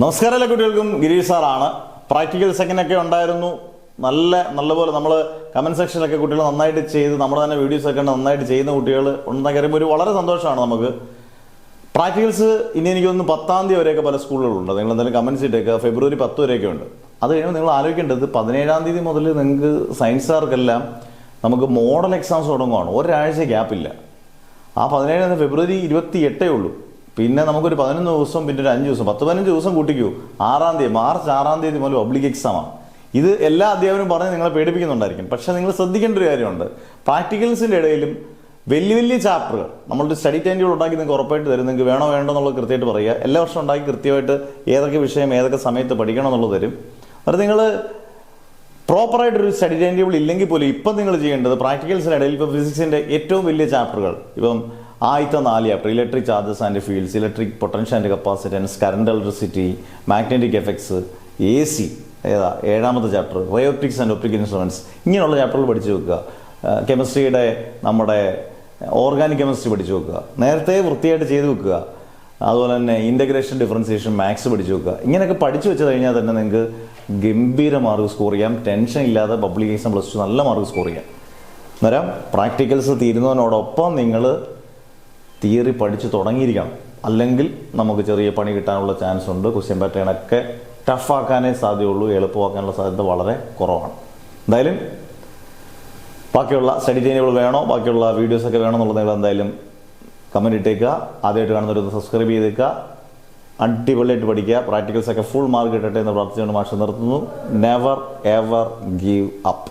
നമസ്കാരം എല്ലാ കുട്ടികൾക്കും. ഗിരീഷ് സാറാണ്. പ്രാക്ടിക്കൽ സെക്കൻഡൊക്കെ ഉണ്ടായിരുന്നു. നല്ലപോലെ നമ്മൾ കമൻറ്റ് സെക്ഷനിലൊക്കെ കുട്ടികൾ നന്നായിട്ട് ചെയ്ത് നമ്മുടെ തന്നെ വീഡിയോസൊക്കെ നന്നായിട്ട് ചെയ്യുന്ന കുട്ടികൾ ഉണ്ടെന്ന് കയറുമ്പോൾ ഒരു വളരെ സന്തോഷമാണ് നമുക്ക്. പ്രാക്ടിക്കൽസ് ഇനി എനിക്കൊന്ന് 10-ാം തീയതി വരെയൊക്കെ പല സ്കൂളുകളുണ്ട്. നിങ്ങൾ എന്തായാലും കമൻറ്റ്സ് ഇട്ടേക്കുക. ഫെബ്രുവരി 10 വരെയൊക്കെ ഉണ്ട്. അത് കഴിയുമ്പോൾ നിങ്ങൾ ആലോചിക്കേണ്ടത് 17-ാം തീയതി മുതൽ നിങ്ങൾക്ക് സയൻസുകാർക്കെല്ലാം നമുക്ക് മോഡൽ എക്സാംസ് തുടങ്ങുകയാണ്. ഒരാഴ്ച ഗ്യാപ്പില്ല. ആ 17 ഫെബ്രുവരി 28 ഉള്ളൂ. പിന്നെ നമുക്കൊരു 11 ദിവസം, പിന്നെ ഒരു 5 ദിവസം, 10-15 ദിവസം കൂട്ടിക്കൂ. 6-ാം തീയതി, മാർച്ച് 6-ാം തീയതി മുതൽ പബ്ലിക് എക്സാമാണ്. ഇത് എല്ലാ അധ്യാപകരും പറഞ്ഞ് നിങ്ങളെ പേടിപ്പിക്കുന്നുണ്ടായിരിക്കും. പക്ഷേ നിങ്ങൾ ശ്രദ്ധിക്കേണ്ട ഒരു കാര്യമുണ്ട്. പ്രാക്ടിക്കൽസിൻ്റെ ഇടയിലും വലിയ ചാപ്റ്ററുകൾ നമ്മളൊരു സ്റ്റഡി ടൈം ടേബിൾ ഉണ്ടാക്കി നിങ്ങൾക്ക് ഉറപ്പായിട്ട് തരും. നിങ്ങൾക്ക് വേണോ എന്നുള്ളത് കൃത്യമായിട്ട് പറയുക. എല്ലാ വർഷവും ഉണ്ടാക്കി കൃത്യമായിട്ട് ഏതൊക്കെ വിഷയം ഏതൊക്കെ സമയത്ത് പഠിക്കണം എന്നുള്ളത് തരും. അത് നിങ്ങൾ പ്രോപ്പറായിട്ടൊരു സ്റ്റഡി ടൈം ടേബിൾ ഇല്ലെങ്കിൽ പോലും ഇപ്പം നിങ്ങൾ ചെയ്യേണ്ടത് പ്രാക്ടിക്കൽസിനിടയിൽ ഇപ്പോൾ ഫിസിക്സിൻ്റെ ഏറ്റവും വലിയ ചാപ്റ്ററുകൾ, ഇപ്പം ആദ്യത്തെ 4 chapter electric charges and fields, electric potential and capacitance, current electricity, magnetic effects, AC, 7-ാമത്തെ chapter ray optics and optical instruments, ഇങ്ങനെയുള്ള ചാപ്റ്ററുകൾ പഠിച്ചു വെക്കുക. കെമിസ്ട്രിയുടെ നമ്മുടെ ഓർഗാനിക് കെമിസ്ട്രി പഠിച്ചു വെക്കുക. നേരത്തെ വൃത്തിയായിട്ട് ചെയ്ത് വെക്കുക. അതുപോലെ തന്നെ ഇൻ്റഗ്രേഷൻ, ഡിഫറൻസിയേഷൻ, മാത്സ് പഠിച്ചു വെക്കുക. ഇങ്ങനെയൊക്കെ പഠിച്ചു വെച്ച് കഴിഞ്ഞാൽ തന്നെ നിങ്ങൾക്ക് ഗംഭീര മാർക്ക് സ്കോർ ചെയ്യാം. ടെൻഷൻ ഇല്ലാതെ പബ്ലിക് എക്സാം +2 നല്ല മാർക്ക് സ്കോർ ചെയ്യാം. അന്നേരം പ്രാക്ടിക്കൽസ് തീരുന്നതിനോടൊപ്പം നിങ്ങൾ തിയറി പഠിച്ച് തുടങ്ങിയിരിക്കണം. അല്ലെങ്കിൽ നമുക്ക് ചെറിയ പണി കിട്ടാനുള്ള ചാൻസ് ഉണ്ട്. ക്വസ്റ്റ്യൻ പാറ്റേണൊക്കെ ടഫാക്കാനേ സാധ്യതയുള്ളൂ. എളുപ്പമാക്കാനുള്ള സാധ്യത വളരെ കുറവാണ്. എന്തായാലും ബാക്കിയുള്ള സ്റ്റഡി ടൈമുകൾ വേണോ, ബാക്കിയുള്ള വീഡിയോസൊക്കെ വേണോ എന്നുള്ളത് നിങ്ങൾ എന്തായാലും കമൻറ്റ് ഇട്ടേക്കുക. ആദ്യമായിട്ട് കാണുന്നവരൊന്ന് സബ്സ്ക്രൈബ് ചെയ്തേക്കുക. അടിപൊളിയായിട്ട് പഠിക്കുക. പ്രാക്ടിക്കൽസൊക്കെ ഫുൾ മാർക്ക് കിട്ടട്ടെ എന്ന് പ്രാർത്ഥിച്ചുകൊണ്ട് മാഷ് നിർത്തുന്നു. Never ever give up.